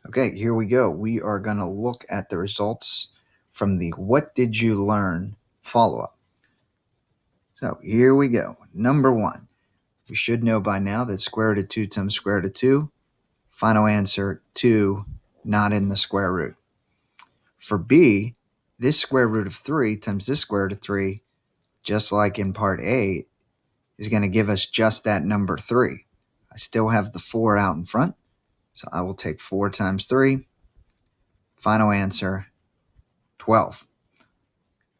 Okay, here we go. We are going to look at the results from the What Did You Learn follow-up. So here we go. Number 1, we should know by now that square root of 2 times square root of 2, final answer 2, not in the square root. For B, this square root of 3 times this square root of 3, just like in part A, is going to give us just that number 3. I still have the 4 out in front, so I will take 4 times 3. Final answer, 12.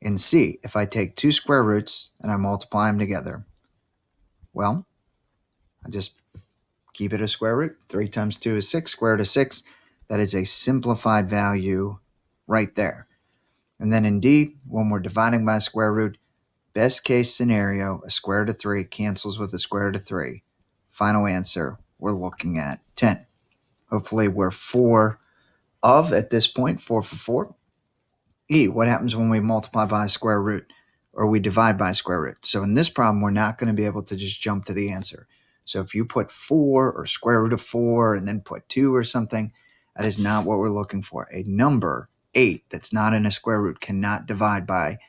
In C, if I take 2 square roots and I multiply them together, well, I just keep it a square root. 3 times 2 is 6, square root of 6. That is a simplified value right there. And then in D, when we're dividing by a square root, best case scenario, a square root of 3 cancels with a square root of 3. Final answer, we're looking at 10. Hopefully we're 4 of, at this point, 4 for 4. E, what happens when we multiply by a square root or we divide by a square root? So in this problem, we're not going to be able to just jump to the answer. So if you put 4 or square root of 4 and then put 2 or something, that is not what we're looking for. A number 8 that's not in a square root cannot divide by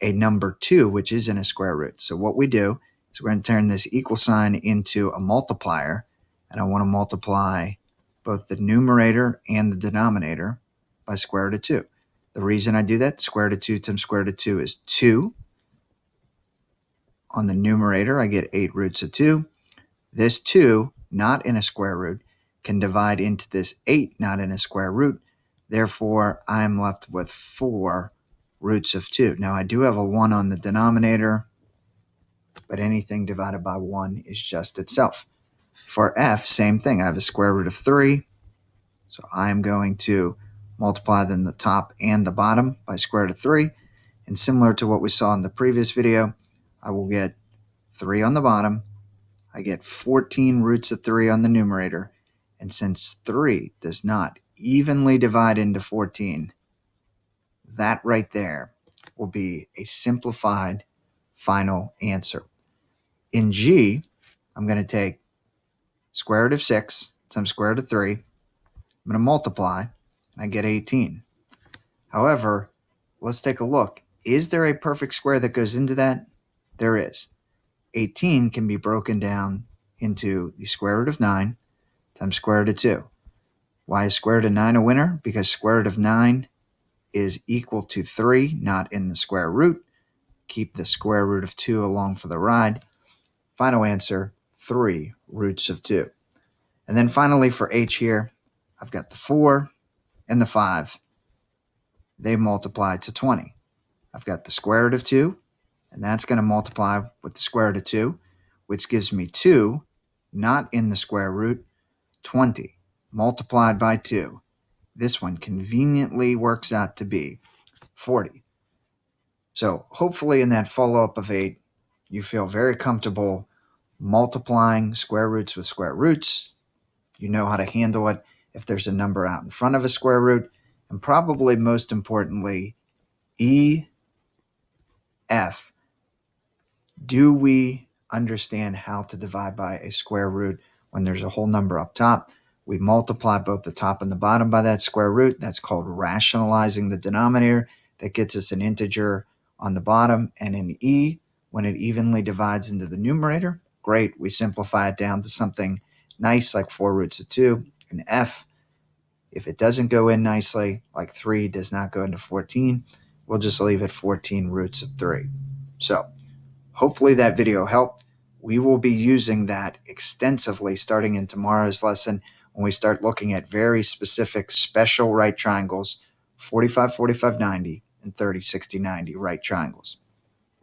a number 2, which is in a square root. So what we do is we're going to turn this equal sign into a multiplier, and I want to multiply both the numerator and the denominator by square root of 2. The reason I do that, square root of 2 times square root of 2 is 2. On the numerator, I get 8 roots of 2. This 2, not in a square root, can divide into this 8, not in a square root. Therefore, I'm left with 4 roots of 2. Now, I do have a 1 on the denominator, but anything divided by 1 is just itself. For F, same thing. I have a square root of 3, so I'm going to multiply then the top and the bottom by square root of 3. And similar to what we saw in the previous video, I will get 3 on the bottom. I get 14 roots of 3 on the numerator. And since 3 does not evenly divide into 14, that right there will be a simplified final answer. In G, I'm going to take square root of 6 times square root of 3. I'm going to multiply, and I get 18. However, let's take a look. Is there a perfect square that goes into that? There is. 18 can be broken down into the square root of 9 times square root of 2. Why is square root of 9 a winner? Because square root of 9 is equal to 3, not in the square root. Keep the square root of 2 along for the ride. Final answer, 3 roots of 2. And then finally for H here, I've got the 4 and the 5. They multiply to 20. I've got the square root of 2, and that's going to multiply with the square root of 2, which gives me 2, not in the square root, 20, multiplied by 2. This one conveniently works out to be 40. So hopefully in that follow-up of 8, you feel very comfortable multiplying square roots with square roots. You know how to handle it if there's a number out in front of a square root. And probably most importantly, E, F. Do we understand how to divide by a square root when there's a whole number up top? We multiply both the top and the bottom by that square root. That's called rationalizing the denominator. That gets us an integer on the bottom. And in E, when it evenly divides into the numerator, great. We simplify it down to something nice like 4 roots of 2. In F, if it doesn't go in nicely, like 3 does not go into 14, we'll just leave it 14 roots of 3. So hopefully that video helped. We will be using that extensively starting in tomorrow's lesson when we start looking at very specific special right triangles, 45, 45, 90, and 30, 60, 90 right triangles.